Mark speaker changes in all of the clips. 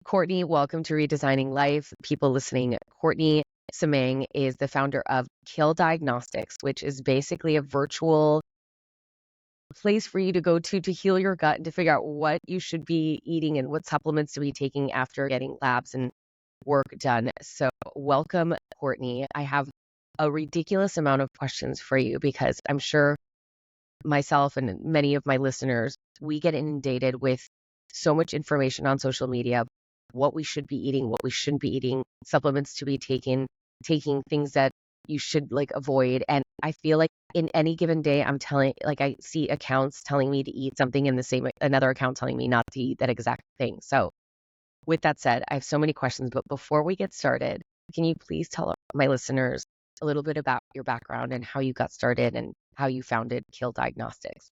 Speaker 1: Kourtney, welcome to Redesigning Life. People listening, Kourtney Simmang is the founder of Kale Diagnostics, which is basically a virtual place for you to go to heal your gut and to figure out what you should be eating and what supplements to be taking after getting labs and work done. So, welcome, Kourtney. I have a ridiculous amount of questions for you because I'm sure myself and many of my listeners, we get inundated with so much information on social media, what we should be eating, what we shouldn't be eating, supplements to be taking things that you should avoid. And I feel like in any given day, I see accounts telling me to eat something and another account telling me not to eat that exact thing. So with that said, I have so many questions, but before we get started, can you please tell my listeners a little bit about your background and how you got started and how you founded Kill Diagnostics?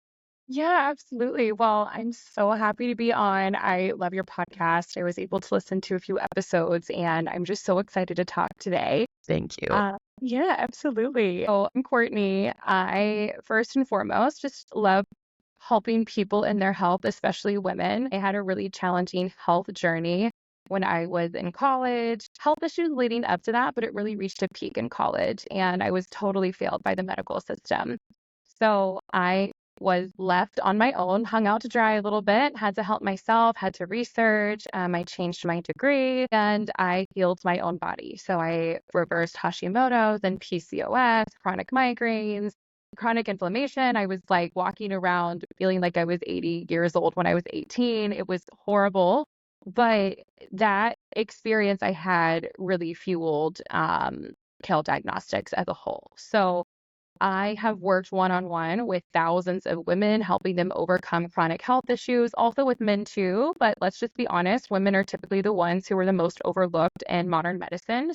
Speaker 2: Yeah, absolutely. Well, I'm so happy to be on. I love your podcast. I was able to listen to a few episodes, and I'm just so excited to talk today.
Speaker 1: Thank you.
Speaker 2: Yeah, absolutely. So I'm Courtney. I first and foremost just love helping people in their health, especially women. I had a really challenging health journey when I was in college, health issues leading up to that, but it really reached a peak in college, and I was totally failed by the medical system. So I was left on my own, hung out to dry a little bit, had to help myself, had to research. I changed my degree and I healed my own body. So I reversed Hashimoto's and PCOS, chronic migraines, chronic inflammation. I was like walking around feeling like I was 80 years old when I was 18. It was horrible. But that experience I had really fueled Kale Diagnostics as a whole. So I have worked one-on-one with thousands of women, helping them overcome chronic health issues, also with men too. But let's just be honest, women are typically the ones who are the most overlooked in modern medicine.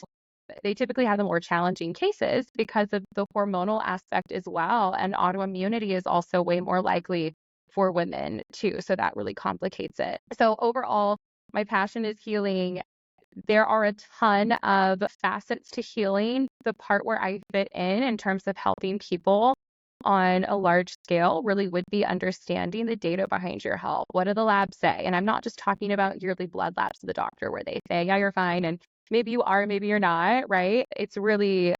Speaker 2: They typically have the more challenging cases because of the hormonal aspect as well. And autoimmunity is also way more likely for women too. So that really complicates it. So overall, my passion is healing. There are a ton of facets to healing. The part where I fit in terms of helping people on a large scale really would be understanding the data behind your health. What do the labs say? And I'm not just talking about yearly blood labs to the doctor where they say, yeah, you're fine. And maybe you are, maybe you're not, right? It's really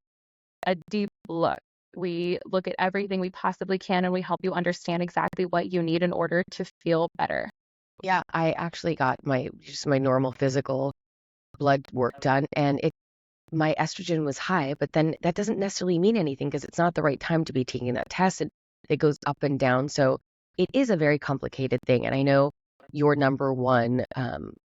Speaker 2: a deep look. We look at everything we possibly can and we help you understand exactly what you need in order to feel better.
Speaker 1: Yeah, I actually got my normal physical blood work done and my estrogen was high, but then that doesn't necessarily mean anything because it's not the right time to be taking that test. It goes up and down. So it is a very complicated thing. And I know your number one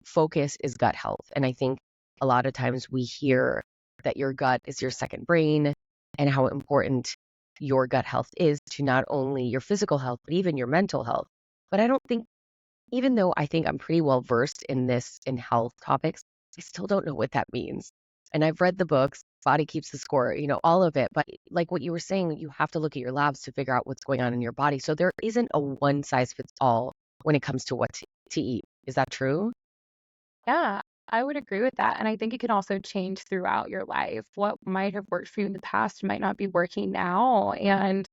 Speaker 1: focus is gut health. And I think a lot of times we hear that your gut is your second brain and how important your gut health is to not only your physical health, but even your mental health. But I don't think, even though I think I'm pretty well versed in health topics, I still don't know what that means. And I've read the books, Body Keeps the Score, all of it. But like what you were saying, you have to look at your labs to figure out what's going on in your body. So there isn't a one size fits all when it comes to what to eat. Is that true?
Speaker 2: Yeah, I would agree with that. And I think it can also change throughout your life. What might have worked for you in the past might not be working now. And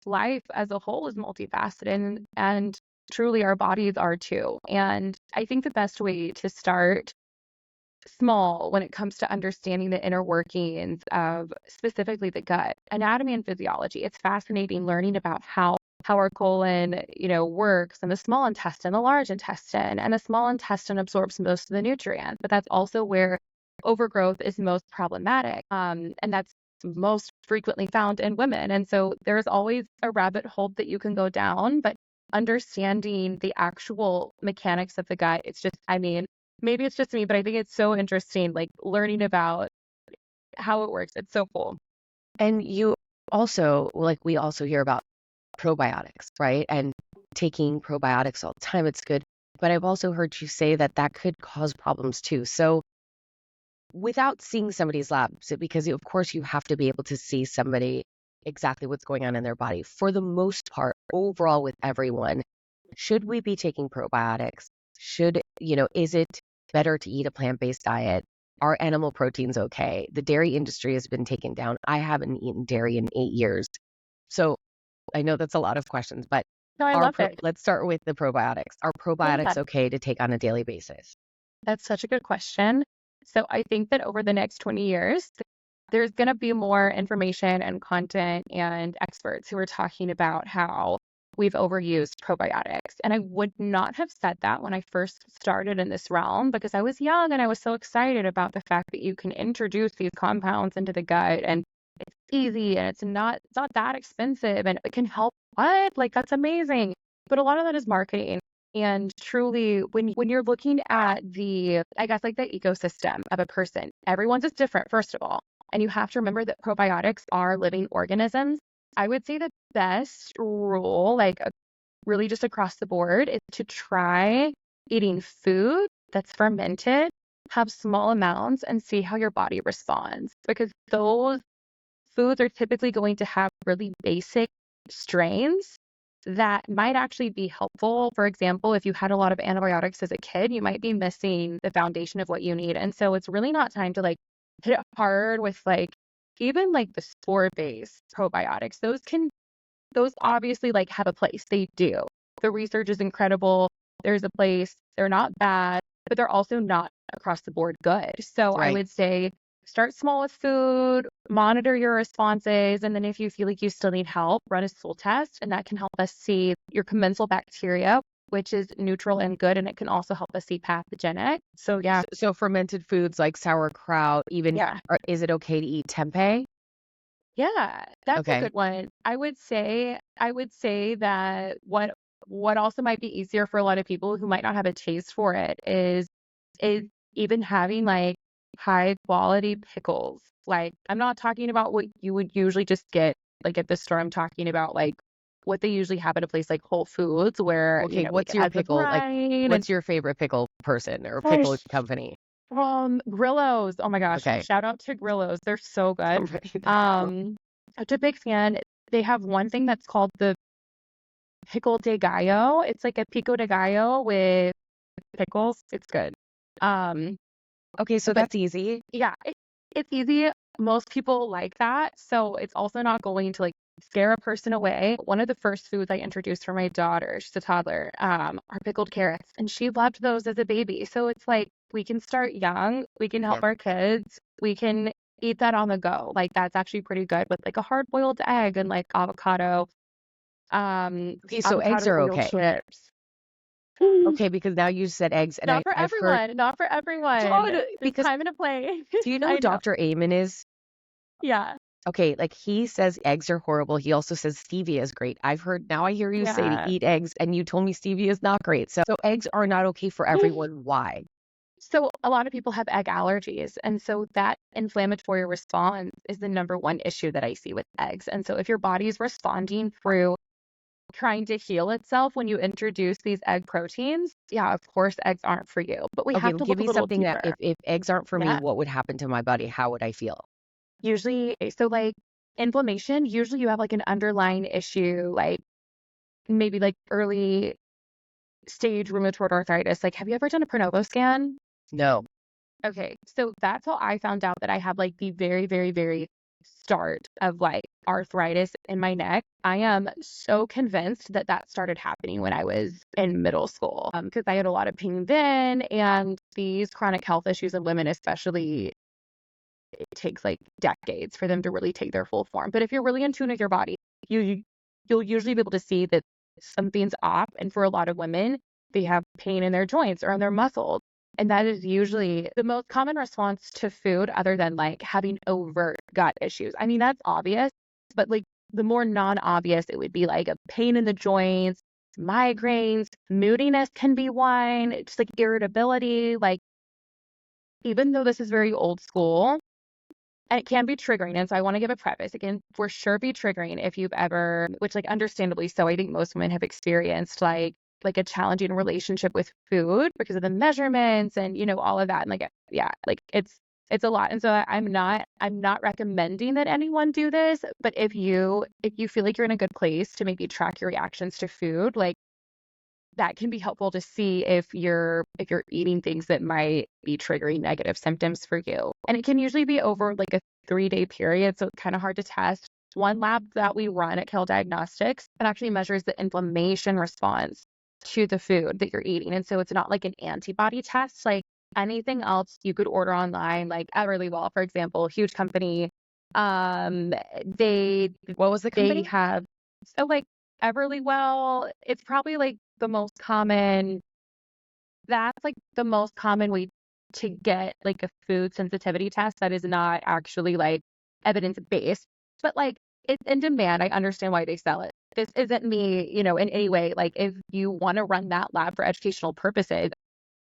Speaker 2: life as a whole is multifaceted and truly our bodies are too. And I think the best way to start small when it comes to understanding the inner workings of specifically the gut, anatomy and physiology. It's fascinating learning about how our colon, works and the small intestine, the large intestine, and the small intestine absorbs most of the nutrients. But that's also where overgrowth is most problematic. And that's most frequently found in women. And so there's always a rabbit hole that you can go down, but understanding the actual mechanics of the gut, it's just, I mean, maybe it's just me, but I think it's so interesting, like learning about how it works. It's so cool.
Speaker 1: And you also, like we also hear about probiotics, right? And taking probiotics all the time, it's good. But I've also heard you say that that could cause problems too. So without seeing somebody's labs, because of course you have to be able to see somebody exactly what's going on in their body. For the most part, overall with everyone, should we be taking probiotics? Is it better to eat a plant-based diet? Are animal proteins okay? The dairy industry has been taken down. I haven't eaten dairy in 8 years. So I know that's a lot of questions, but
Speaker 2: No, I love it.
Speaker 1: let's start with the probiotics. Are
Speaker 2: Yeah.
Speaker 1: probiotics okay to take on a daily basis?
Speaker 2: That's such a good question. So I think that over the next 20 years, there's going to be more information and content and experts who are talking about how we've overused probiotics. And I would not have said that when I first started in this realm because I was young and I was so excited about the fact that you can introduce these compounds into the gut and it's easy and it's not that expensive and it can help. What? Like that's amazing. But a lot of that is marketing. And truly, when you're looking at the, I guess, like the ecosystem of a person, everyone's is different, first of all. And you have to remember that probiotics are living organisms. I would say the best rule, like really just across the board, is to try eating food that's fermented, have small amounts, and see how your body responds. Because those foods are typically going to have really basic strains that might actually be helpful. For example, if you had a lot of antibiotics as a kid, you might be missing the foundation of what you need. And so it's really not time to like hit it hard with like even like the spore-based probiotics. Those obviously like have a place. They do. The research is incredible. There's a place. They're not bad, but they're also not across the board good. So I
Speaker 1: Right.
Speaker 2: would say start small with food, monitor your responses, and then if you feel like you still need help, run a stool test, and that can help us see your commensal bacteria, which is neutral and good, and it can also help us see pathogenic. So yeah,
Speaker 1: So fermented foods like sauerkraut, even,
Speaker 2: yeah.
Speaker 1: or is it okay to eat tempeh?
Speaker 2: Yeah, that's a
Speaker 1: Okay.
Speaker 2: good one. I would say that what also might be easier for a lot of people who might not have a taste for it is even having like high quality pickles. Like I'm not talking about what you would usually just get like at the store. I'm talking about like what they usually have at a place like Whole Foods where,
Speaker 1: Okay,
Speaker 2: like
Speaker 1: what's
Speaker 2: it
Speaker 1: your
Speaker 2: has the
Speaker 1: pickle? Like,
Speaker 2: brine and
Speaker 1: what's your favorite pickle person or pickle
Speaker 2: gosh,
Speaker 1: company?
Speaker 2: Grillos. Oh my gosh,
Speaker 1: Okay.
Speaker 2: shout out to Grillos. They're so good.
Speaker 1: I'm ready to go.
Speaker 2: Um, such a big fan. They have one thing that's called the pickle de gallo. It's like a pico de gallo with pickles. It's good. Um,
Speaker 1: Okay, so
Speaker 2: but
Speaker 1: that's easy.
Speaker 2: yeah, it's easy. Most people like that. So it's also not going to like scare a person away. One of the first foods I introduced for my daughter, she's a toddler, are pickled carrots. And she loved those as a baby. So it's like we can start young, we can help
Speaker 1: Yeah.
Speaker 2: our kids, we can eat that on the go. Like that's actually pretty good with like a hard boiled egg and like
Speaker 1: Okay, so eggs
Speaker 2: avocado
Speaker 1: are
Speaker 2: oil
Speaker 1: okay.
Speaker 2: chips.
Speaker 1: Okay, because now you said eggs, and
Speaker 2: Not for
Speaker 1: I've heard
Speaker 2: everyone, not for everyone.
Speaker 1: God,
Speaker 2: There's
Speaker 1: because
Speaker 2: time and a place.
Speaker 1: do you know who
Speaker 2: I know.
Speaker 1: Dr. Amen is?
Speaker 2: Yeah.
Speaker 1: Okay, like he says eggs are horrible. He also says stevia is great. I've heard now I hear you say to
Speaker 2: Yeah.
Speaker 1: eat eggs, and you told me stevia is not great. So eggs are not okay for everyone. Why?
Speaker 2: So a lot of people have egg allergies, and so that inflammatory response is the number one issue that I see with eggs. And so if your body is responding through trying to heal itself when you introduce these egg proteins, yeah, of course eggs aren't for you. But we
Speaker 1: Okay,
Speaker 2: have to
Speaker 1: give
Speaker 2: look a
Speaker 1: me
Speaker 2: little
Speaker 1: something that
Speaker 2: deeper.
Speaker 1: if eggs aren't for me,
Speaker 2: Yeah.
Speaker 1: what would happen to my body? How would I feel?
Speaker 2: Usually, so like inflammation, usually you have like an underlying issue, like maybe like early stage rheumatoid arthritis. Like, have you ever done a Pronovo scan?
Speaker 1: No.
Speaker 2: Okay, so that's how I found out that I have like the very, very, very start of like arthritis in my neck. I am so convinced that that started happening when I was in middle school, because I had a lot of pain then, and these chronic health issues in women, especially, it takes like decades for them to really take their full form. But if you're really in tune with your body, you'll usually be able to see that something's off. And for a lot of women, they have pain in their joints or in their muscles. And that is usually the most common response to food, other than like having overt gut issues. I mean, that's obvious, but like the more non-obvious, it would be like a pain in the joints, migraines, moodiness can be one, just like irritability. Like, even though this is very old school, and it can be triggering. And so I want to give a preface. It can for sure be triggering if you've ever, which like understandably so, I think most women have experienced like a challenging relationship with food because of the measurements and all of that. And like yeah, like it's a lot. And so I'm not recommending that anyone do this, but if you feel like you're in a good place to maybe track your reactions to food, like that can be helpful to see if you're eating things that might be triggering negative symptoms for you. And it can usually be over like a 3-day period, so it's kind of hard to test. One lab that we run at Kale Diagnostics, it actually measures the inflammation response to the food that you're eating. And so it's not like an antibody test. Like anything else you could order online, like Everlywell, for example, huge company. Um, they
Speaker 1: What was the
Speaker 2: they
Speaker 1: company?
Speaker 2: have so like Everlywell, it's probably like the most common. That's like the most common way to get like a food sensitivity test that is not actually like evidence based, but like it's in demand. I understand why they sell it. This isn't me, in any way. Like if you want to run that lab for educational purposes,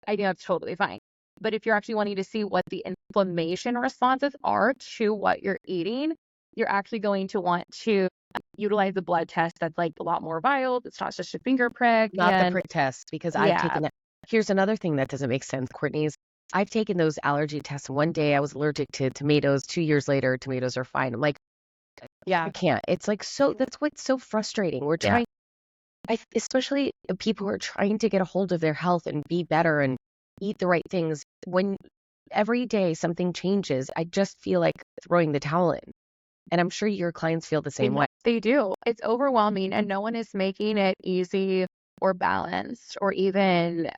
Speaker 2: I think that's totally fine. But if you're actually wanting to see what the inflammation responses are to what you're eating, you're actually going to want to utilize a blood test that's like a lot more viable. It's not just a finger prick.
Speaker 1: Not the
Speaker 2: And
Speaker 1: prick test, because I've
Speaker 2: yeah,
Speaker 1: taken it. Here's another thing that doesn't make sense, Courtney, is I've taken those allergy tests. One day I was allergic to tomatoes. 2 years later, tomatoes are fine. I'm like, I
Speaker 2: yeah,
Speaker 1: can't. It's like that's what's so frustrating. We're
Speaker 2: yeah.
Speaker 1: trying, especially people who are trying to get a hold of their health and be better and eat the right things. When every day something changes, I just feel like throwing the towel in. And I'm sure your clients feel the same way.
Speaker 2: They do. It's overwhelming, and no one is making it easy or balanced or even,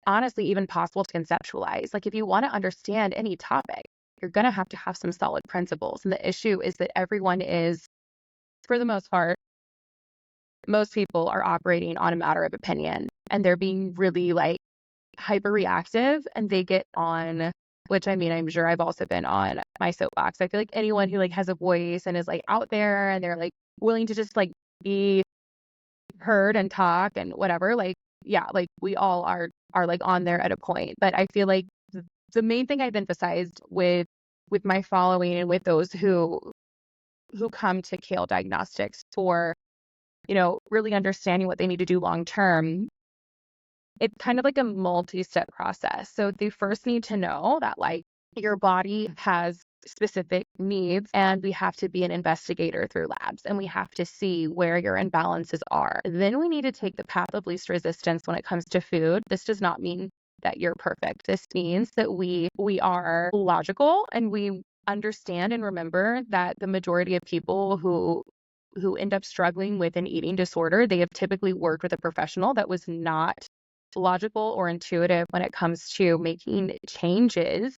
Speaker 2: honestly, even possible to conceptualize. Like, if you want to understand any topic, you're going to have some solid principles. And the issue is that everyone is, for the most part, most people are operating on a matter of opinion, and they're being really like hyper reactive, and they get on, which I mean, I'm sure I've also been on my soapbox. I feel like anyone who like has a voice and is like out there and they're like willing to just like be heard and talk and whatever, like, yeah, like we all are like on there at a point. But I feel like the main thing I've emphasized with my following and with those who come to Kale Diagnostics for, really understanding what they need to do long term, it's kind of like a multi-step process. So they first need to know that like your body has specific needs, and we have to be an investigator through labs, and we have to see where your imbalances are. Then we need to take the path of least resistance when it comes to food. This does not mean that you're perfect. This means that we are logical, and we understand and remember that the majority of people who end up struggling with an eating disorder, they have typically worked with a professional that was not logical or intuitive when it comes to making changes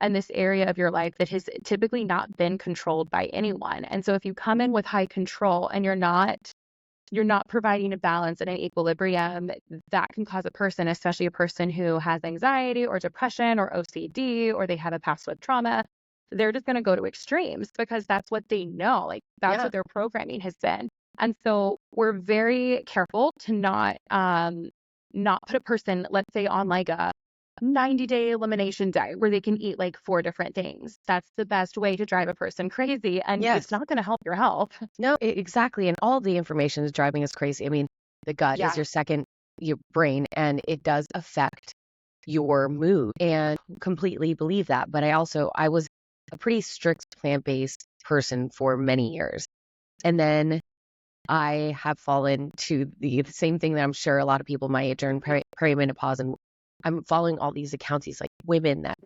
Speaker 2: in this area of your life that has typically not been controlled by anyone. And so if you come in with high control and you're not providing a balance and an equilibrium, that can cause a person, especially a person who has anxiety or depression or OCD, or they have a past with trauma, they're just going to go to extremes because that's what they know. Like that's
Speaker 1: Yeah.
Speaker 2: what their programming has been. And so we're very careful to not put a person, let's say, on like a 90-day elimination diet where they can eat like 4 different things. That's the best way to drive a person crazy, and it's
Speaker 1: Yes.
Speaker 2: not going to help your health.
Speaker 1: No, exactly. And all the information is driving us crazy. I mean, the gut is
Speaker 2: Yeah.
Speaker 1: your second, your brain, and it does affect your mood, and completely believe that. But I was a pretty strict plant-based person for many years. And then I have fallen to the same thing that I'm sure a lot of people my age are in perimenopause, and I'm following all these accounts, these like women that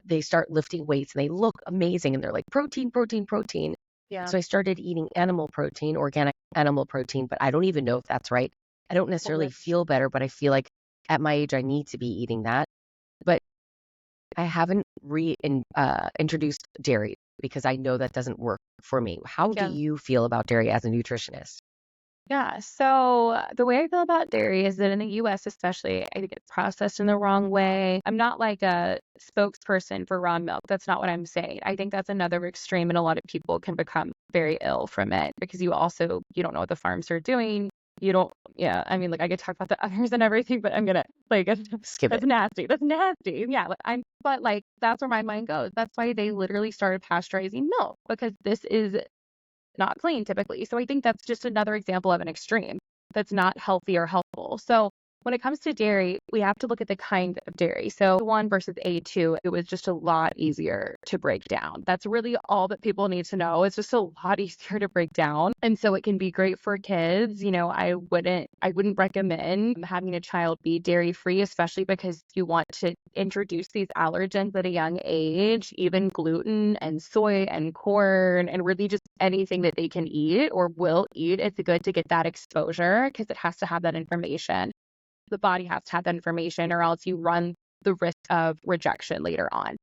Speaker 1: they start lifting weights and they look amazing and they're like protein, protein, protein.
Speaker 2: Yeah.
Speaker 1: So I started eating animal protein, organic animal protein, but I don't even know if that's right. I don't necessarily feel better, but I feel like at my age I need to be eating that. But I haven't introduced dairy because I know that doesn't work for me. How do
Speaker 2: Yeah.
Speaker 1: you feel about dairy as a nutritionist?
Speaker 2: Yeah. So the way I feel about dairy is that in the US, especially, I think it's processed in the wrong way. I'm not like a spokesperson for raw milk. That's not what I'm saying. I think that's another extreme, and a lot of people can become very ill from it because you don't know what the farms are doing. You don't, yeah. I mean, like I could talk about the others and everything, but I'm gonna like
Speaker 1: Skip
Speaker 2: that's
Speaker 1: it.
Speaker 2: nasty. That's nasty. Yeah. But like that's where my mind goes. That's why they literally started pasteurizing milk, because this is not clean typically. So I think that's just another example of an extreme that's not healthy or helpful. So when it comes to dairy, we have to look at the kind of dairy. So A1 versus A2, it was just a lot easier to break down. That's really all that people need to know. It's just a lot easier to break down. And so it can be great for kids. I wouldn't recommend having a child be dairy free, especially because you want to introduce these allergens at a young age, even gluten and soy and corn, and really just anything that they can eat or will eat. It's good to get that exposure because it has to have that information. The body has to have that information, or else you run the risk of rejection later on.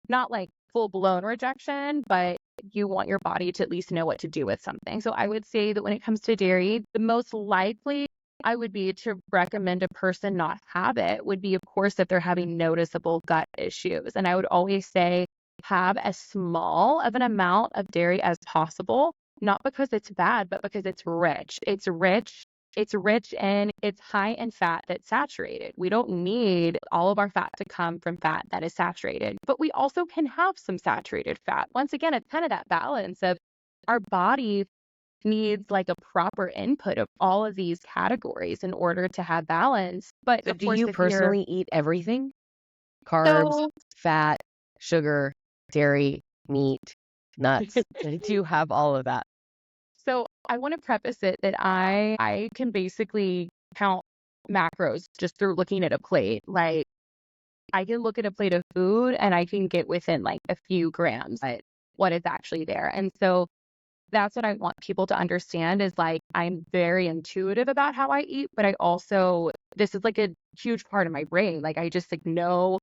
Speaker 2: Not like full-blown rejection, but you want your body to at least know what to do with something. So I would say that when it comes to dairy, the most likely I would be to recommend a person not have it would be, of course, if they're having noticeable gut issues. And I would always say have as small of an amount of dairy as possible, not because it's bad, but because it's rich. It's rich and it's high in fat that's saturated. We don't need all of our fat to come from fat that is saturated, but we also can have some saturated fat. Once again, it's kind of that balance of our body needs like a proper input of all of these categories in order to have balance. But
Speaker 1: So
Speaker 2: of
Speaker 1: do
Speaker 2: course,
Speaker 1: you
Speaker 2: if you're
Speaker 1: personally eat everything? Carbs,
Speaker 2: so
Speaker 1: fat, sugar, dairy, meat, nuts. I do have all of that.
Speaker 2: So I want to preface it that I can basically count macros just through looking at a plate. Like I can look at a plate of food and I can get within like a few grams but what is actually there. And so that's what I want people to understand is like I'm very intuitive about how I eat, but I also this is like a huge part of my brain. Like I just know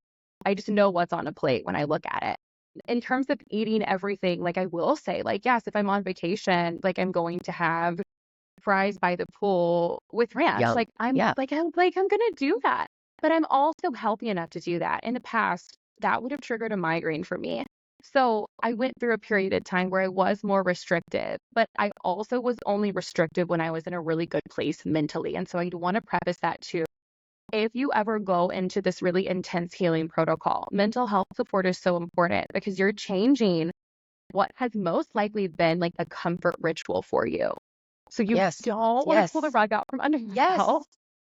Speaker 2: what's on a plate when I look at it. In terms of eating everything, like I will say, like, yes, if I'm on vacation, like I'm going to have fries by the pool with ranch.
Speaker 1: Yum.
Speaker 2: Like
Speaker 1: Yeah.
Speaker 2: I'm gonna do that. But I'm also healthy enough to do that. In the past, that would have triggered a migraine for me. So I went through a period of time where I was more restrictive, but I also was only restrictive when I was in a really good place mentally. And so I want to preface that too. If you ever go into this really intense healing protocol, mental health support is so important because you're changing what has most likely been like a comfort ritual for you. So you
Speaker 1: Yes.
Speaker 2: don't want to pull the
Speaker 1: Yes.
Speaker 2: rug out from under
Speaker 1: Yes.
Speaker 2: yourself.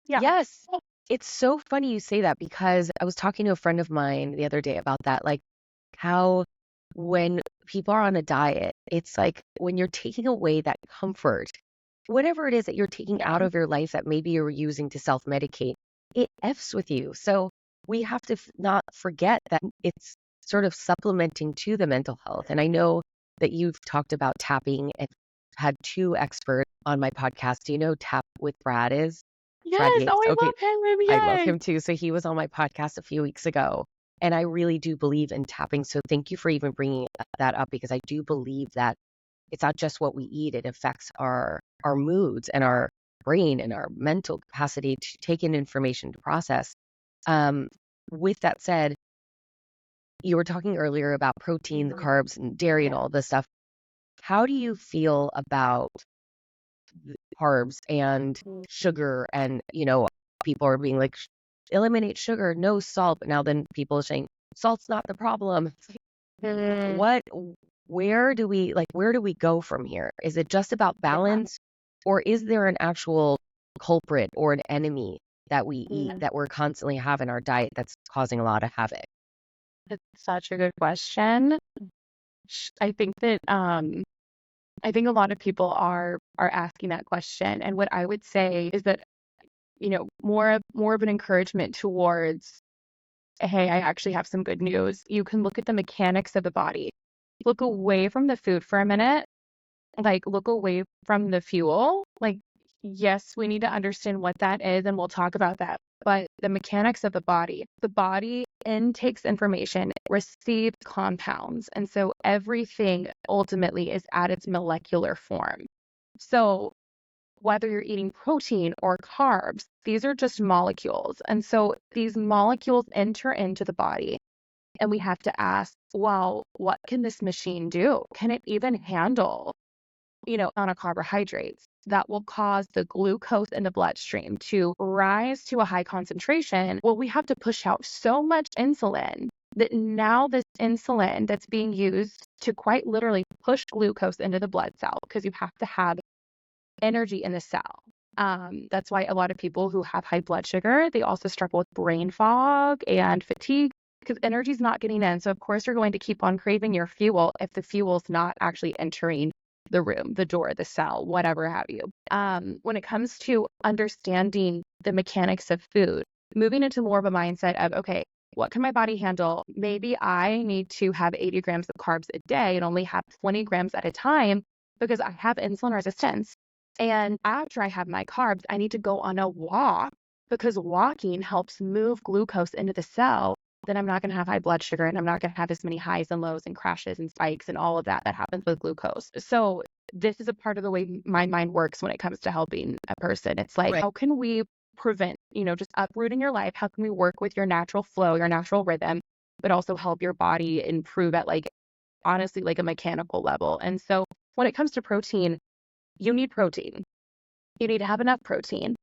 Speaker 2: Yeah.
Speaker 1: Yes. It's so funny you say that because I was talking to a friend of mine the other day about that, like how when people are on a diet, it's like when you're taking away that comfort, whatever it is that you're taking out
Speaker 2: Yeah.
Speaker 1: of your life that maybe you're using to self-medicate, it F's with you. So we have to not forget that it's sort of supplementing to the mental health. And I know that you've talked about tapping and had two experts on my podcast. Do you know Tap with Brad is? Brad
Speaker 2: Yes. Oh,
Speaker 1: Yates.
Speaker 2: I
Speaker 1: Okay,
Speaker 2: love him.
Speaker 1: I love
Speaker 2: Yes.
Speaker 1: him too. So he was on my podcast a few weeks ago, and I really do believe in tapping. So thank you for even bringing that up because I do believe that it's not just what we eat; it affects our moods and our brain and our mental capacity to take in information to process. Um, with that said, you were talking earlier about protein, the
Speaker 2: Mhm.
Speaker 1: carbs, and dairy, and
Speaker 2: Yeah.
Speaker 1: all this stuff. How do you feel about carbs and sugar and people are being like eliminate sugar, no salt, but now then people are saying salt's not the problem. It's like,
Speaker 2: Mm,
Speaker 1: what where do we go from here? Is it just about
Speaker 2: yeah.
Speaker 1: balance, or is there an actual culprit or an enemy that we eat
Speaker 2: Mm.
Speaker 1: that we're constantly have in our diet that's causing a lot of havoc?
Speaker 2: That's such a good question. I think that I think a lot of people are asking that question. And what I would say is that, more of an encouragement towards, hey, I actually have some good news. You can look at the mechanics of the body. Look away from the food for a minute. Like look away from the fuel. Like, yes, we need to understand what that is, and we'll talk about that. But the mechanics of the body intakes information, receives compounds. And so everything ultimately is at its molecular form. So whether you're eating protein or carbs, these are just molecules. And so these molecules enter into the body. And we have to ask, well, what can this machine do? Can it even handle on a carbohydrates that will cause the glucose in the bloodstream to rise to a high concentration? Well, we have to push out so much insulin that now this insulin that's being used to quite literally push glucose into the blood cell because you have to have energy in the cell. That's why a lot of people who have high blood sugar, they also struggle with brain fog and fatigue because energy is not getting in. So of course you're going to keep on craving your fuel if the fuel's not actually entering the room, the door, the cell, whatever have you. When it comes to understanding the mechanics of food, moving into more of a mindset of, okay, what can my body handle? Maybe I need to have 80 grams of carbs a day and only have 20 grams at a time because I have insulin resistance. And after I have my carbs, I need to go on a walk because walking helps move glucose into the cell, then I'm not going to have high blood sugar and I'm not going to have as many highs and lows and crashes and spikes and all of that happens with glucose. So this is a part of the way my mind works when it comes to helping a person. It's like,
Speaker 1: Right.
Speaker 2: how can we prevent, just uprooting your life? How can we work with your natural flow, your natural rhythm, but also help your body improve at honestly, like a mechanical level? And so when it comes to protein, you need protein. You need to have enough protein,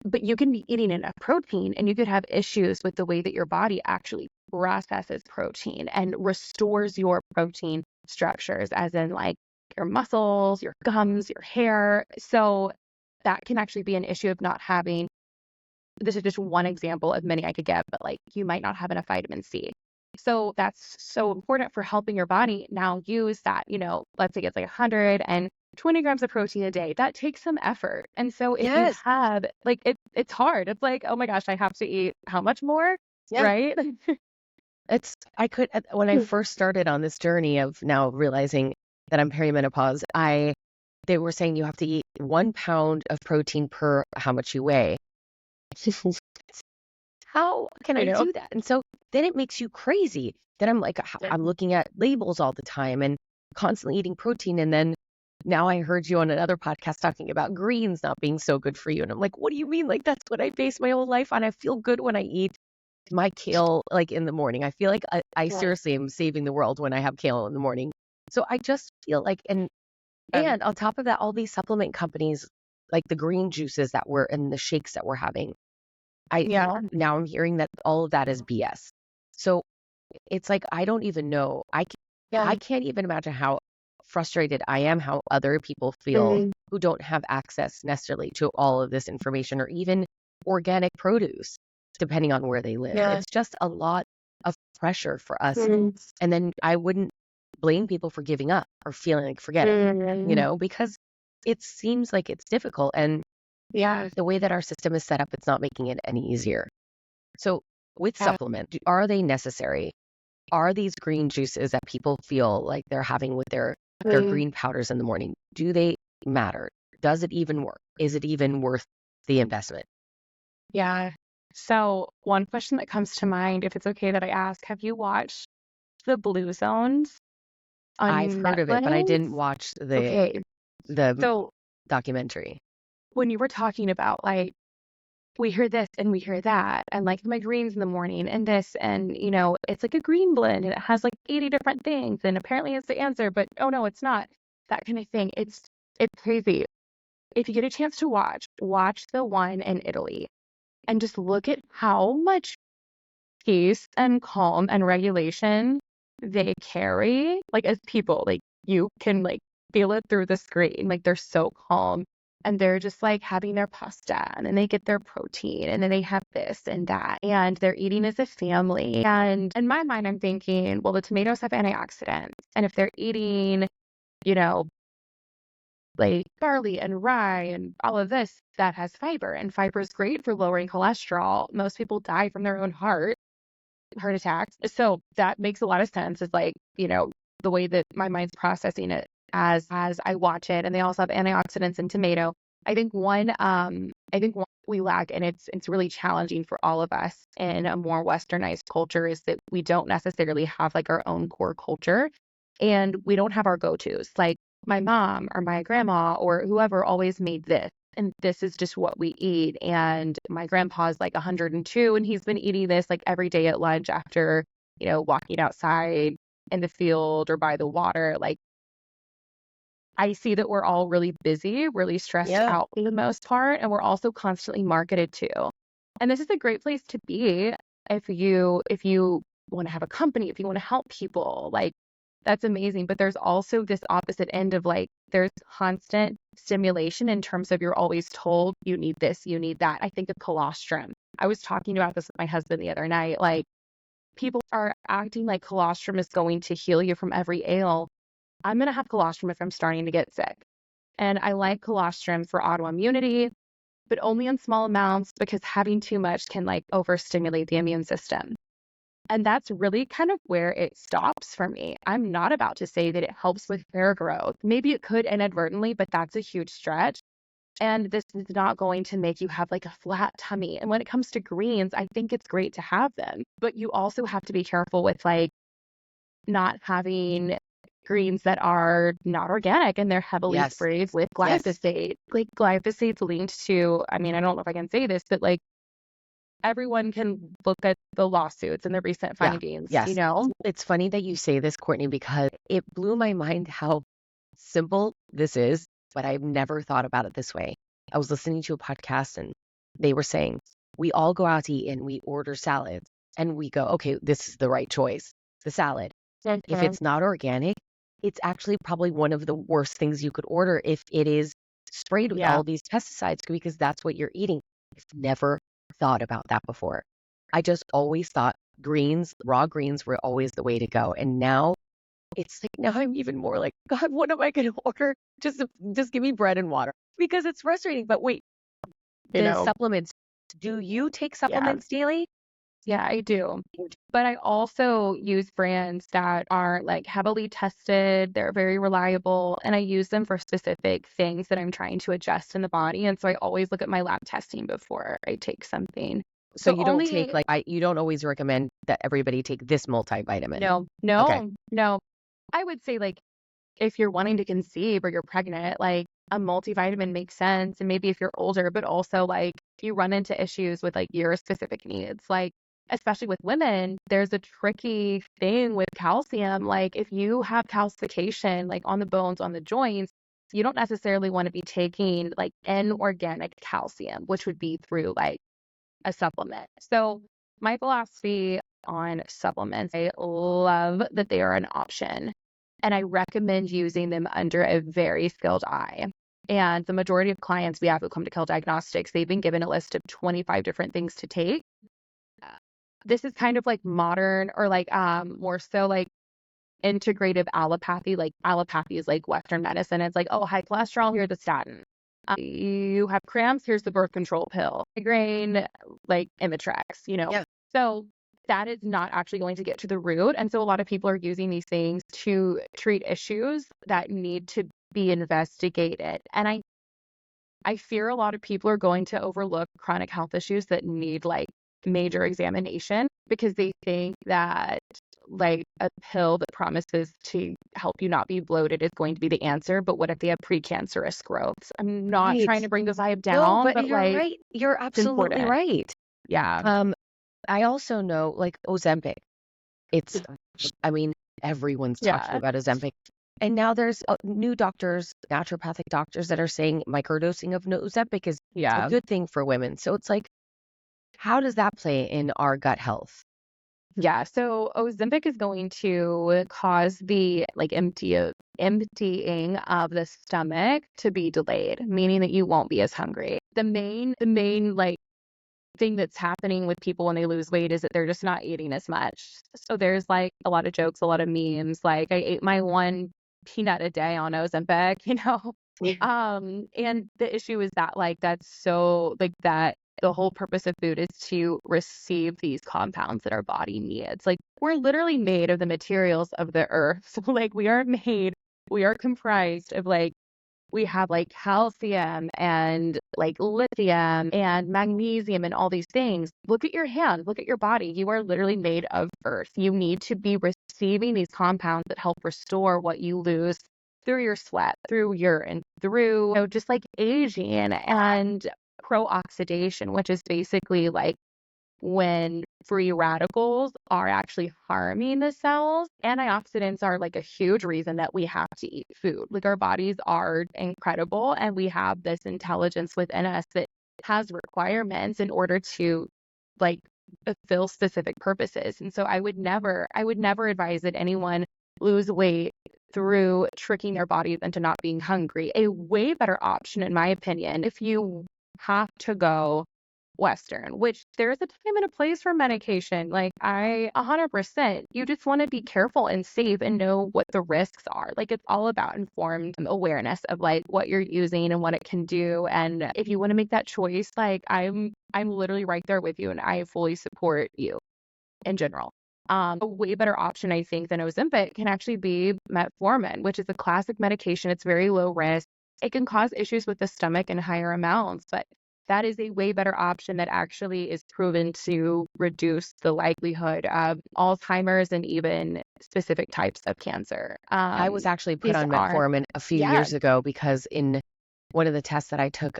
Speaker 2: but you can be eating enough protein and you could have issues with the way that your body actually processes protein and restores your protein structures, as in like your muscles, your gums, your hair. So that can actually be an issue of not having. This is just one example of many I could give, but like you might not have enough vitamin C. So that's so important for helping your body now use that, let's say it's like 120 grams of protein a day. That takes some effort. And so if you
Speaker 1: Yes.
Speaker 2: have it's hard. It's like, oh my gosh, I have to eat how much more?
Speaker 1: Yeah.
Speaker 2: Right?
Speaker 1: When I first started on this journey of now realizing that I'm perimenopause, they were saying you have to eat 1 pound of protein per how much you weigh. How can
Speaker 2: I
Speaker 1: I
Speaker 2: know.
Speaker 1: do that? And so then it makes you crazy. Then I'm like, I'm looking at labels all the time and constantly eating protein. And then now I heard you on another podcast talking about greens not being so good for you. And I'm like, what do you mean? Like, that's what I base my whole life on. I feel good when I eat my kale like in the morning. I feel like I seriously am saving the world when I have kale in the morning. So I just feel like, and on top of that, all these supplement companies, like the green juices that we're and the shakes that we're having,
Speaker 2: Yeah.
Speaker 1: now I'm hearing that all of that is BS. So it's like I don't even know. I can't even imagine how frustrated I am, how other people feel
Speaker 2: Mhm.
Speaker 1: who don't have access necessarily to all of this information or even organic produce, depending on where they live.
Speaker 2: Yeah.
Speaker 1: It's just a lot of pressure for us.
Speaker 2: Mhm.
Speaker 1: And then I wouldn't blame people for giving up or feeling like forget it,
Speaker 2: Mhm.
Speaker 1: because it seems like it's difficult. And
Speaker 2: Yeah.
Speaker 1: the way that our system is set up, it's not making it any easier. So with
Speaker 2: Yeah.
Speaker 1: supplements, are they necessary? Are these green juices that people feel like they're having with their
Speaker 2: Mhm.
Speaker 1: green powders in the morning, do they matter? Does it even work? Is it even worth the investment?
Speaker 2: Yeah. So one question that comes to mind, if it's okay that I ask, have you watched the Blue Zones
Speaker 1: I've
Speaker 2: on
Speaker 1: heard of it, but I
Speaker 2: Netflix?
Speaker 1: didn't watch
Speaker 2: Okay.
Speaker 1: the
Speaker 2: So
Speaker 1: documentary.
Speaker 2: when you were talking about like we hear this and we hear that and like my greens in the morning and this and it's like a green blend and it has like 80 different things and apparently it's the answer, but oh no, it's not. That kind of thing. It's crazy. If you get a chance to watch the one in Italy and just look at how much peace and calm and regulation they carry, like as people, like you can like feel it through the screen. Like they're so calm and they're just like having their pasta and then they get their protein and then they have this and that and they're eating as a family. And in my mind, I'm thinking, well, the tomatoes have antioxidants. And if they're eating, you know, like barley and rye and all of this, that has fiber. And fiber is great for lowering cholesterol. Most people die from their own heart attacks. So that makes a lot of sense. It's like, the way that my mind's processing it as I watch it. And they also have antioxidants in tomato. I think one we lack, and it's really challenging for all of us in a more westernized culture, is that we don't necessarily have like our own core culture and we don't have our go-tos. Like my mom or my grandma or whoever always made this. And this is just what we eat. And my grandpa's like 102 and he's been eating this like every day at lunch after, walking outside in the field or by the water. Like I see that we're all really busy, really stressed
Speaker 1: Yeah.
Speaker 2: out for the most part, and we're also constantly marketed to. And this is a great place to be if you want to have a company, if you want to help people, like that's amazing. But there's also this opposite end of like there's constant stimulation in terms of you're always told you need this, you need that. I think of colostrum. I was talking about this with my husband the other night. Like people are acting like colostrum is going to heal you from every ail. I'm going to have colostrum if I'm starting to get sick. And I like colostrum for autoimmunity, but only in small amounts because having too much can like overstimulate the immune system. And that's really kind of where it stops for me. I'm not about to say that it helps with hair growth. Maybe it could inadvertently, but that's a huge stretch. And this is not going to make you have like a flat tummy. And when it comes to greens, I think it's great to have them, but you also have to be careful with like not having greens that are not organic and they're heavily
Speaker 1: Yes.
Speaker 2: sprayed with
Speaker 1: Yes.
Speaker 2: glyphosate. Like glyphosate's linked to, I mean, I don't know if I can say this, but like everyone can look at the lawsuits and the recent
Speaker 1: Yeah.
Speaker 2: findings, you
Speaker 1: Yes.
Speaker 2: know?
Speaker 1: It's funny that you say this, Kourtney, because it blew my mind how simple this is, but I've never thought about it this way. I was listening to a podcast and they were saying, we all go out to eat and we order salads and we go, okay, this is the right choice, the salad. If it's not organic, it's actually probably one of the worst things you could order if it is sprayed with
Speaker 2: Yeah.
Speaker 1: all these pesticides because that's what you're eating. I've never thought about that before. I just always thought greens, raw greens were always the way to go. And now it's like, now I'm even more like, God, what am I going to order? Just give me bread and water because it's frustrating. But wait,
Speaker 2: You
Speaker 1: the
Speaker 2: know,
Speaker 1: supplements, do you take
Speaker 2: yeah.
Speaker 1: supplements daily?
Speaker 2: Yeah, I do. But I also use brands that are like heavily tested, they're very reliable, and I use them for specific things that I'm trying to adjust in the body. And so I always look at my lab testing before I take something.
Speaker 1: So
Speaker 2: So
Speaker 1: you don't take
Speaker 2: only,
Speaker 1: like you don't always recommend that everybody take this multivitamin.
Speaker 2: no,
Speaker 1: Okay.
Speaker 2: no. I would say like if you're wanting to conceive or you're pregnant, like a multivitamin makes sense. And maybe if you're older, but also like if you run into issues with like your specific needs, like especially with women, there's a tricky thing with calcium. Like if you have calcification, like on the bones, on the joints, you don't necessarily want to be taking like inorganic calcium, which would be through like a supplement. So my philosophy on supplements, I love that they are an option and I recommend using them under a very skilled eye. And the majority of clients we have who come to Kale Diagnostics, they've been given a list of 25 different things to take. This is kind of like modern or like more so like integrative allopathy. Like allopathy is like Western medicine. It's like, oh, high cholesterol, here's the statin. You have cramps, here's the birth control pill. Migraine, like Imitrex, you know.
Speaker 1: Yeah.
Speaker 2: So that is not actually going to get to the root. And so a lot of people are using these things to treat issues that need to be investigated. And I fear a lot of people are going to overlook chronic health issues that need like major examination because they think that like a pill that promises to help you not be bloated is going to be the answer. But what if they have precancerous growths? I'm not
Speaker 1: Right.
Speaker 2: trying to bring the vibe
Speaker 1: No,
Speaker 2: down,
Speaker 1: but
Speaker 2: but
Speaker 1: you're
Speaker 2: like
Speaker 1: right. You're
Speaker 2: it's
Speaker 1: absolutely
Speaker 2: important.
Speaker 1: right.
Speaker 2: Yeah.
Speaker 1: I also know like Ozempic. It's, I mean, everyone's talking
Speaker 2: Yeah.
Speaker 1: about Ozempic. And now there's new doctors, naturopathic doctors that are saying microdosing of Ozempic is a
Speaker 2: Yeah.
Speaker 1: good thing for women. So it's like, how does that play in our gut health?
Speaker 2: Yeah. So Ozempic is going to cause the like emptying of the stomach to be delayed, meaning that you won't be as hungry. The main like thing that's happening with people when they lose weight is that they're just not eating as much. So there's like a lot of jokes, a lot of memes. Like I ate my one peanut a day on Ozempic, you know. And the issue is that like that's so like that the whole purpose of food is to receive these compounds that our body needs. Like we're literally made of the materials of the earth. So like we are comprised of like we have like calcium and like lithium and magnesium and all these things. Look at your hand, look at your body. You are literally made of earth. You need to be receiving these compounds that help restore what you lose through your sweat, through urine, through, you know, just like aging and pro-oxidation, which is basically like when free radicals are actually harming the cells. Antioxidants are like a huge reason that we have to eat food. Like our bodies are incredible and we have this intelligence within us that has requirements in order to like fulfill specific purposes. And so I would never advise that anyone lose weight through tricking their bodies into not being hungry. A way better option, in my opinion, if you have to go Western, which there's a time and a place for medication. Like 100%, you just want to be careful and safe and know what the risks are. Like it's all about informed awareness of like what you're using and what it can do. And if you want to make that choice, like I'm literally right there with you and I fully support you in general. A way better option, I think, than Ozempic can actually be metformin, which is a classic medication. It's very low risk. it can cause issues with the stomach in higher amounts, but that is a way better option that actually is proven to reduce the likelihood of Alzheimer's and even specific types of cancer.
Speaker 1: I was actually put
Speaker 2: These
Speaker 1: on
Speaker 2: are,
Speaker 1: metformin a few
Speaker 2: yeah.
Speaker 1: years ago because in one of the tests that I took,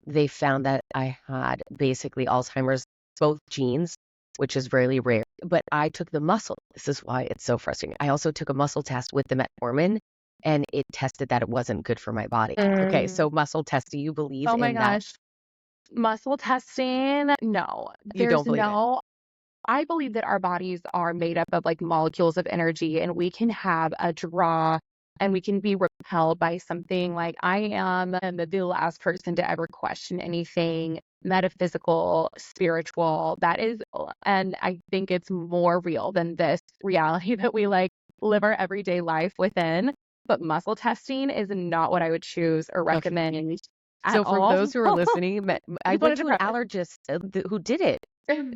Speaker 1: they found that I had basically Alzheimer's, both genes, which is really rare. But I took the muscle. This is why it's so frustrating. I also took a muscle test with the metformin, and it tested that it wasn't good for my body. Okay, so muscle test, do you believe
Speaker 2: Oh my
Speaker 1: in that?
Speaker 2: gosh. Muscle testing? No.
Speaker 1: You don't
Speaker 2: There's
Speaker 1: believe it?
Speaker 2: no I believe that our bodies are made up of like molecules of energy, and we can have a draw and we can be repelled by something. Like I am the last person to ever question anything metaphysical, spiritual. That is, and I think it's more real than this reality that we like live our everyday life within. But muscle testing is not what I would choose or
Speaker 1: Okay.
Speaker 2: recommend at
Speaker 1: So for
Speaker 2: all.
Speaker 1: those who are listening, I
Speaker 2: Just
Speaker 1: went
Speaker 2: wanted
Speaker 1: to
Speaker 2: to
Speaker 1: an
Speaker 2: preface.
Speaker 1: allergist who did it.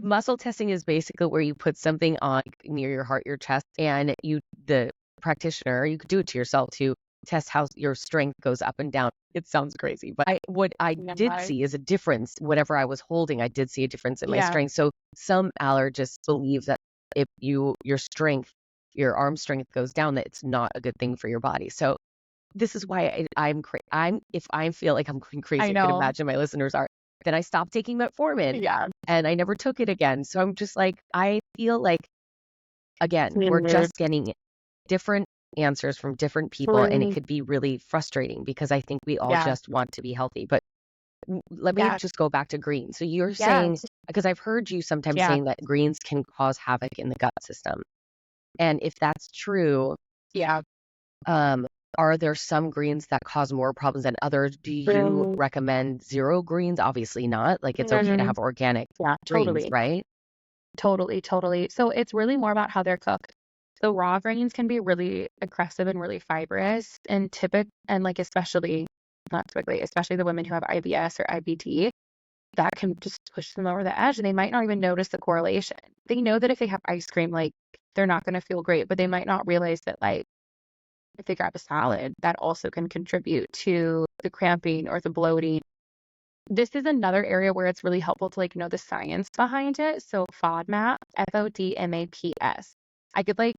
Speaker 1: Muscle testing is basically where you put something on near your heart, your chest, and the practitioner, you could do it to yourself to test how your strength goes up and down. It sounds crazy, but what I did
Speaker 2: Yeah.
Speaker 1: see is a difference. Whatever I was holding, I did see a difference in my
Speaker 2: Yeah.
Speaker 1: strength. So some allergists believe that if your strength, your arm strength goes down, that it's not a good thing for your body. So this is why if I feel like I'm going crazy,
Speaker 2: I
Speaker 1: I could
Speaker 2: know.
Speaker 1: imagine my listeners are. Then I stopped taking metformin
Speaker 2: Yeah.
Speaker 1: and I never took it again. So I'm just like, I feel like, again, we're
Speaker 2: Weird.
Speaker 1: just getting different answers from different people, and it
Speaker 2: True.
Speaker 1: could be really frustrating because I think we all
Speaker 2: Yeah.
Speaker 1: just want to be healthy. But let me
Speaker 2: Yeah.
Speaker 1: just go back to greens. So you're
Speaker 2: Yeah.
Speaker 1: saying, because I've heard you sometimes
Speaker 2: Yeah.
Speaker 1: saying that greens can cause havoc in the gut system. And if that's true,
Speaker 2: Yeah.
Speaker 1: um, are there some greens that cause more problems than others? Do you
Speaker 2: Mm,
Speaker 1: recommend zero greens? Obviously not. Like it's okay to
Speaker 2: mhm.
Speaker 1: have organic
Speaker 2: Yeah,
Speaker 1: greens,
Speaker 2: totally.
Speaker 1: right?
Speaker 2: Totally, totally. So it's really more about how they're cooked. So raw grains can be really aggressive and really fibrous and like especially not typically, especially the women who have IBS or IBD, that can just push them over the edge and they might not even notice the correlation. They know that if they have ice cream, like they're not going to feel great, but they might not realize that like if they grab a salad, that also can contribute to the cramping or the bloating. This is another area where it's really helpful to like know the science behind it. So FODMAP, FODMAPS. I could like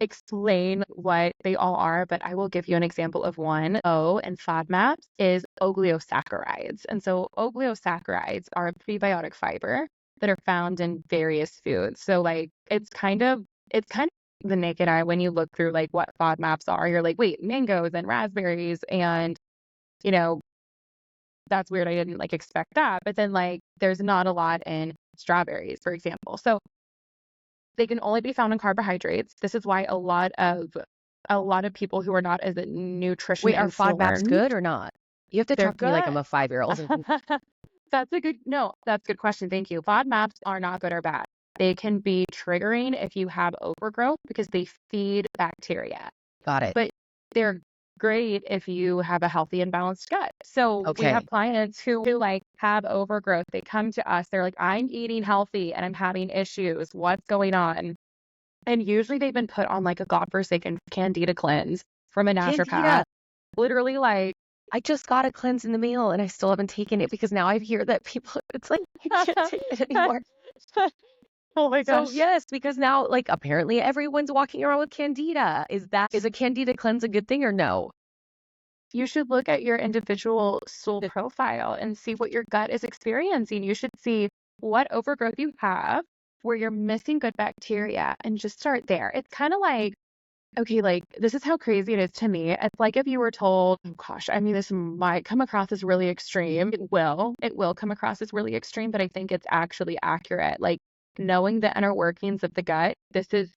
Speaker 2: explain what they all are, but I will give you an example of one. O and FODMAP is oligosaccharides. And so oligosaccharides are a prebiotic fiber that are found in various foods. So like it's kind of the naked eye when you look through like what FODMAPs are. You're like, wait, mangoes and raspberries and you know, that's weird. I didn't like expect that. But then like there's not a lot in strawberries, for example. So they can only be found in carbohydrates. This is why a lot of people who are not as nutrition
Speaker 1: Wait, are FODMAPs
Speaker 2: informed,
Speaker 1: good or not? You have to
Speaker 2: they're
Speaker 1: talk to me like I'm
Speaker 2: good.
Speaker 1: a 5-year-old.
Speaker 2: That's a good question. Thank you. FODMAPs are not good or bad. They can be triggering if you have overgrowth because they feed bacteria.
Speaker 1: Got it.
Speaker 2: But they're great if you have a healthy and balanced gut. So we have
Speaker 1: Okay.
Speaker 2: clients who like have overgrowth. They come to us, they're like, I'm eating healthy and I'm having issues. What's going on? And usually they've been put on like a godforsaken candida cleanse from a naturopath.
Speaker 1: Candida.
Speaker 2: Literally like
Speaker 1: I just got a cleanse in the mail and I still haven't taken it because now I hear that people, it's like, I can't take it anymore.
Speaker 2: oh my
Speaker 1: So
Speaker 2: gosh.
Speaker 1: yes, because now like apparently everyone's walking around with candida. Is a candida cleanse a good thing or no?
Speaker 2: You should look at your individual stool profile and see what your gut is experiencing. You should see what overgrowth you have, where you're missing good bacteria, and just start there. It's kind of like, okay, like this is how crazy it is to me. It's like if you were told, oh gosh, I mean, this might come across as really extreme. It will come across as really extreme, but I think it's actually accurate. Like knowing the inner workings of the gut, this is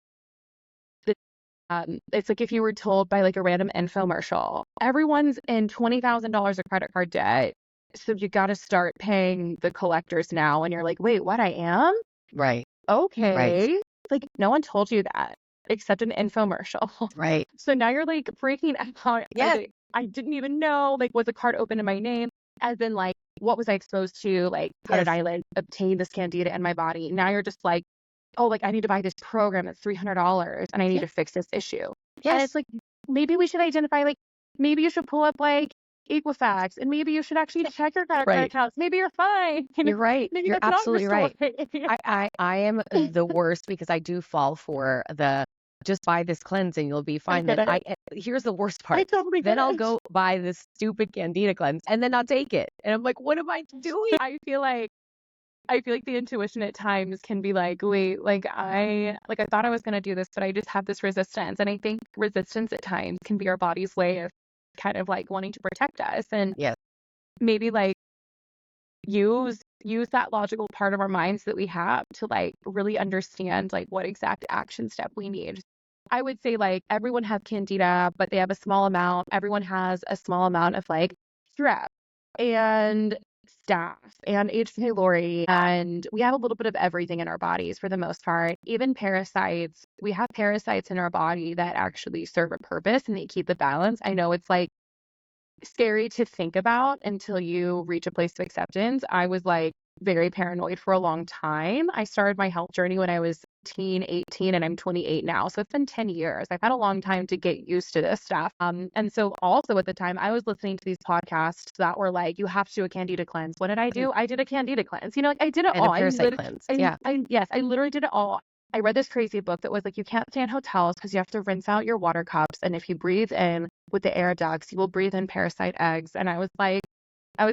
Speaker 2: it's like if you were told by like a random infomercial, everyone's in $20,000 of credit card debt. So you got to start paying the collectors now. And you're like, wait, what? I am?
Speaker 1: Right. Right.
Speaker 2: Okay. Like no one told you that except an infomercial.
Speaker 1: Right.
Speaker 2: So now you're like freaking out.
Speaker 1: Yes.
Speaker 2: I didn't even know, like, was a card open in my name? As in like, what was I exposed to? Like, how did
Speaker 1: Yes.
Speaker 2: I like obtain this candida in my body? Now you're just like, oh, like I need to buy this program that's $300 and I need
Speaker 1: Yes.
Speaker 2: to fix this issue. And
Speaker 1: Yes.
Speaker 2: it's like, maybe we should identify like maybe you should pull up like Equifax, and maybe you should actually check your credit card
Speaker 1: Right.
Speaker 2: accounts. Maybe you're fine.
Speaker 1: You're right.
Speaker 2: Maybe
Speaker 1: You're
Speaker 2: that's not your
Speaker 1: absolutely right.
Speaker 2: story.
Speaker 1: I am the worst because I do fall for the just buy this cleanse and you'll be
Speaker 2: I
Speaker 1: fine.
Speaker 2: get
Speaker 1: Then
Speaker 2: it.
Speaker 1: here's the worst
Speaker 2: I
Speaker 1: part.
Speaker 2: totally
Speaker 1: Then
Speaker 2: get
Speaker 1: I'll
Speaker 2: it.
Speaker 1: go buy this stupid Candida cleanse and then not take it. And I'm like, what am I doing?
Speaker 2: I feel like the intuition at times can be like, wait, like I thought I was gonna do this, but I just have this resistance. And I think resistance at times can be our body's way of kind of like wanting to protect us and
Speaker 1: Yes.
Speaker 2: maybe like use that logical part of our minds that we have to like really understand like what exact action step we need. I would say like everyone has candida, but they have a small amount. Everyone has a small amount of like strep and staph and H. pylori, and we have a little bit of everything in our bodies for the most part. Even parasites, we have parasites in our body that actually serve a purpose and they keep the balance. I know it's like scary to think about until you reach a place of acceptance. I was like very paranoid for a long time. I started my health journey when I was 18, and I'm 28 now. So it's been 10 years. I've had a long time to get used to this stuff. And so also at the time I was listening to these podcasts that were like, you have to do a candida cleanse. What did I do? I did a candida cleanse. Like I did it
Speaker 1: And a
Speaker 2: all.
Speaker 1: parasite cleanse. Yeah.
Speaker 2: Yes, I literally did it all. I read this crazy book that was like, you can't stay in hotels because you have to rinse out your water cups. And if you breathe in with the air ducts, you will breathe in parasite eggs. And I was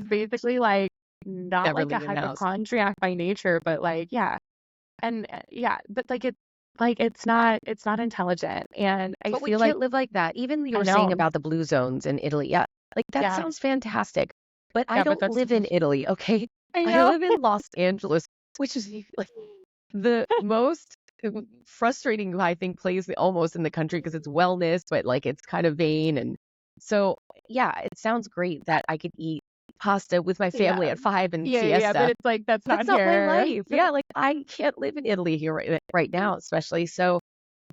Speaker 2: basically like, not
Speaker 1: Never
Speaker 2: like a
Speaker 1: leaving the house.
Speaker 2: hypochondriac by nature, but like, yeah. And yeah, but it's not intelligent. And I
Speaker 1: But we
Speaker 2: feel like,
Speaker 1: can't live like that. Even you
Speaker 2: I
Speaker 1: were saying
Speaker 2: know.
Speaker 1: about the blue zones in Italy. Yeah. Like that
Speaker 2: Yeah.
Speaker 1: sounds fantastic. But I
Speaker 2: Yeah, but
Speaker 1: don't
Speaker 2: that's,
Speaker 1: live in Italy, okay?
Speaker 2: I
Speaker 1: I
Speaker 2: know.
Speaker 1: live in Los Angeles, which is like the most frustrating, I think, place almost in the country because it's wellness, but like it's kind of vain. And so, yeah, it sounds great that I could eat pasta with my family
Speaker 2: Yeah.
Speaker 1: at 5 and
Speaker 2: Yeah. But
Speaker 1: siesta.
Speaker 2: it's like, that's
Speaker 1: That's
Speaker 2: not
Speaker 1: not my
Speaker 2: here.
Speaker 1: life. Yeah, like I can't live in Italy here right now, especially. So,
Speaker 2: I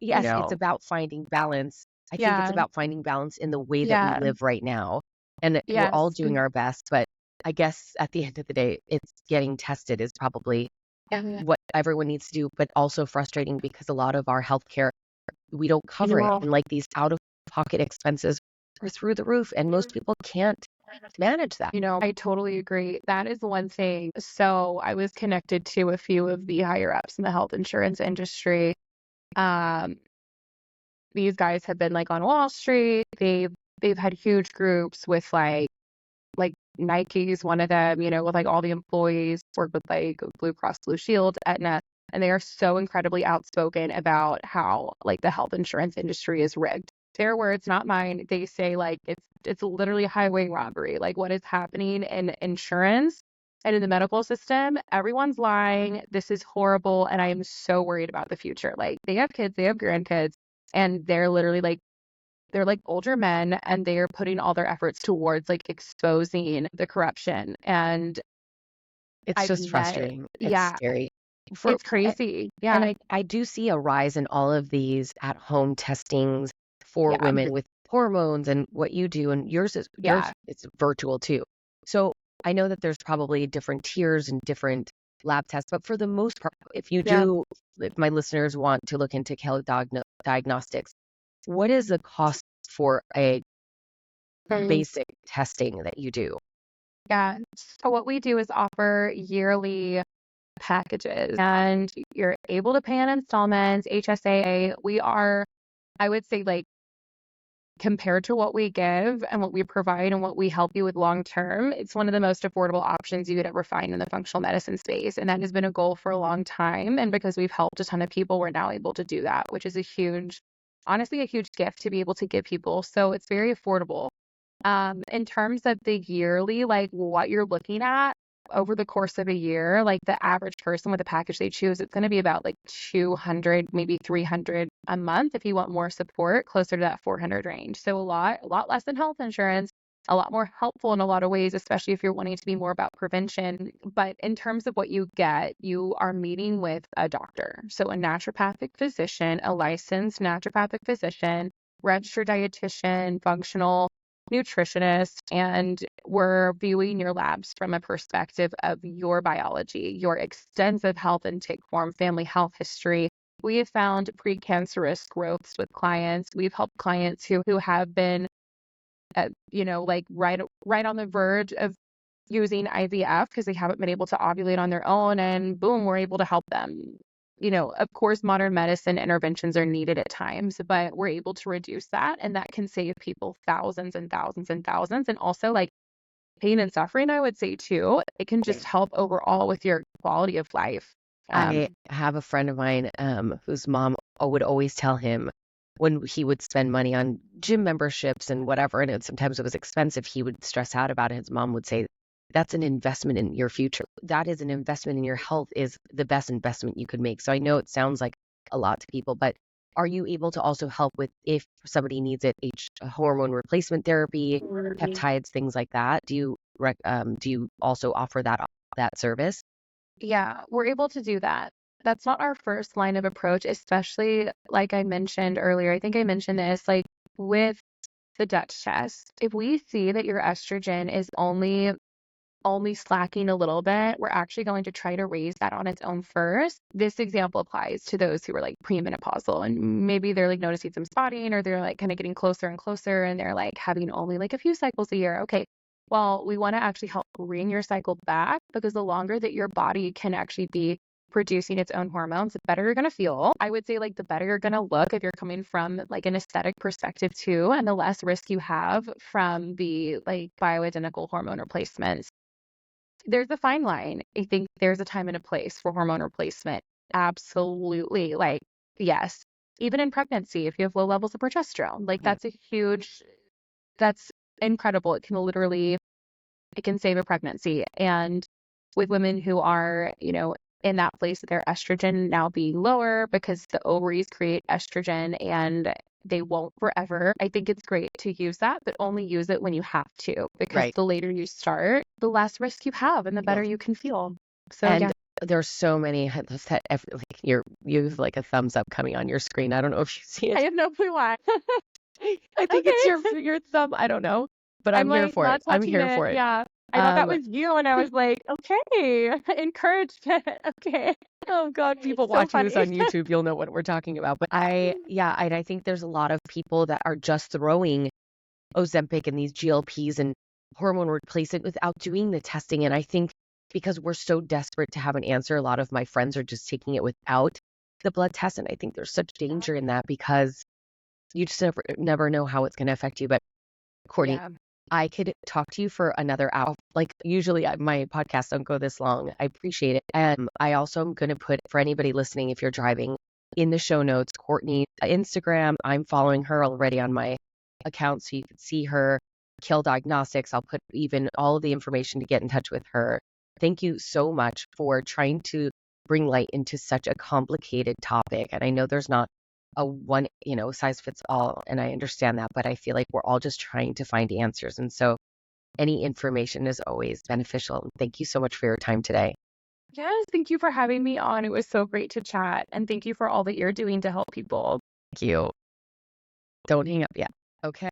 Speaker 1: yes, it's
Speaker 2: know.
Speaker 1: about finding balance. I think it's
Speaker 2: Yeah.
Speaker 1: about finding balance in the way that we
Speaker 2: Yeah.
Speaker 1: live right now. And we're all
Speaker 2: Yes.
Speaker 1: doing our best, but I guess at the end of the day, it's getting tested is probably
Speaker 2: Yeah.
Speaker 1: what everyone needs to do, but also frustrating because a lot of our healthcare, we don't
Speaker 2: I
Speaker 1: cover it.
Speaker 2: know.
Speaker 1: And like these out of pocket expenses are through the roof, and most people can't manage that.
Speaker 2: I totally agree. That is one thing. So I was connected to a few of the higher ups in the health insurance industry. Um, these guys have been like on Wall Street. They've had huge groups with like Nike's one of them, with like all the employees, work with like Blue Cross Blue Shield, Aetna, and they are so incredibly outspoken about how like the health insurance industry is rigged. Their words, not mine. They say like it's literally a highway robbery. Like what is happening in insurance and in the medical system, everyone's lying. This is horrible, and I am so worried about the future. Like they have kids, they have grandkids, and they're literally like they're like older men and they are putting all their efforts towards like exposing the corruption. And
Speaker 1: It's
Speaker 2: I've
Speaker 1: just
Speaker 2: met,
Speaker 1: frustrating. It's
Speaker 2: yeah,
Speaker 1: scary. For
Speaker 2: it's crazy.
Speaker 1: And
Speaker 2: Yeah.
Speaker 1: I do see a rise in all of these at-home testings for
Speaker 2: Yeah.
Speaker 1: women with hormones and what you do, and yours
Speaker 2: Yeah.
Speaker 1: it's virtual too. So I know that there's probably different tiers and different lab tests, but for the most part,
Speaker 2: Yeah.
Speaker 1: if my listeners want to look into Kale Diagnostics, what is the cost for a
Speaker 2: Mm.
Speaker 1: basic testing that you do?
Speaker 2: Yeah. So what we do is offer yearly packages and you're able to pay in installments, HSA. I would say like compared to what we give and what we provide and what we help you with long term, it's one of the most affordable options you could ever find in the functional medicine space. And that has been a goal for a long time. And because we've helped a ton of people, we're now able to do that, which is honestly, a huge gift to be able to give people. So it's very affordable. In terms of the yearly, like what you're looking at over the course of a year, like the average person with the package they choose, it's going to be about like 200, maybe 300 a month if you want more support, closer to that 400 range. So a lot less than health insurance, a lot more helpful in a lot of ways, especially if you're wanting to be more about prevention. But in terms of what you get, you are meeting with a doctor. So a naturopathic physician, a licensed naturopathic physician, registered dietitian, functional nutritionist, and we're viewing your labs from a perspective of your biology, your extensive health and tick form, family health history. We have found precancerous growths with clients. We've helped clients who have been like right on the verge of using IVF because they haven't been able to ovulate on their own, and boom, we're able to help them. Of course, modern medicine interventions are needed at times, but we're able to reduce that, and that can save people thousands and thousands and thousands. And also, like, pain and suffering, I would say too, it can just help overall with your quality of life.
Speaker 1: I have a friend of mine whose mom would always tell him when he would spend money on gym memberships and whatever, and sometimes it was expensive, he would stress out about it. His mom would say, that's an investment in your future. That is an investment in your health, is the best investment you could make. So I know it sounds like a lot to people, but are you able to also help with if somebody needs it, hormone replacement therapy, peptides, things like that? Do you also offer that service?
Speaker 2: Yeah, we're able to do that. That's not our first line of approach, especially like I mentioned earlier. I think I mentioned this, like with the Dutch test. If we see that your estrogen is only slacking a little bit, we're actually going to try to raise that on its own first. This example applies to those who are like premenopausal and maybe they're like noticing some spotting, or they're like kind of getting closer and closer and they're like having only like a few cycles a year. Okay. Well, we want to actually help bring your cycle back, because the longer that your body can actually be producing its own hormones, the better you're going to feel. I would say, like, the better you're going to look if you're coming from like an aesthetic perspective too, and the less risk you have from the like bioidentical hormone replacements. There's a fine line. I think there's a time and a place for hormone replacement. Absolutely. Like, yes, even in pregnancy, if you have low levels of progesterone, like that's incredible. It can save a pregnancy. And with women who are, in that place of their estrogen now being lower because the ovaries create estrogen and they won't forever, I think it's great to use that, but only use it when you have to, because
Speaker 1: Right.
Speaker 2: the later you start, the less risk you have and the better
Speaker 1: Yes.
Speaker 2: you can feel. So yeah.
Speaker 1: And there's so many like you have like a thumbs up coming on your screen. I don't know if you see
Speaker 2: I
Speaker 1: it.
Speaker 2: have no clue why.
Speaker 1: I think it's
Speaker 2: Okay.
Speaker 1: your thumb. I don't know, but
Speaker 2: I'm
Speaker 1: I'm here
Speaker 2: like
Speaker 1: for it.
Speaker 2: not
Speaker 1: I'm
Speaker 2: touching
Speaker 1: here
Speaker 2: it.
Speaker 1: for it.
Speaker 2: Yeah. I thought that
Speaker 1: Um,
Speaker 2: was you, and I was like, okay, encouragement. Okay.
Speaker 1: oh God, people
Speaker 2: So
Speaker 1: watching this
Speaker 2: funny.
Speaker 1: on YouTube, you'll know what we're talking about. But I think there's a lot of people that are just throwing Ozempic and these GLPs and hormone replacement without doing the testing. And I think because we're so desperate to have an answer, a lot of my friends are just taking it without the blood test. And I think there's such danger in that, because you just never know how it's going to affect you. But Kourtney,
Speaker 2: Yeah.
Speaker 1: I could talk to you for another hour. Like, usually my podcasts don't go this long. I appreciate it. I also am going to put, for anybody listening, if you're driving, in the show notes, Kourtney Instagram. I'm following her already on my account, so you can see her. Kale Diagnostics. I'll put even all of the information to get in touch with her. Thank you so much for trying to bring light into such a complicated topic. And I know there's not a one, size fits all, and I understand that, but I feel like we're all just trying to find answers. And so any information is always beneficial. Thank you so much for your time today.
Speaker 2: Yes, thank you for having me on. It was so great to chat. And thank you for all that you're doing to help people.
Speaker 1: Thank you. Don't hang up yet. Okay.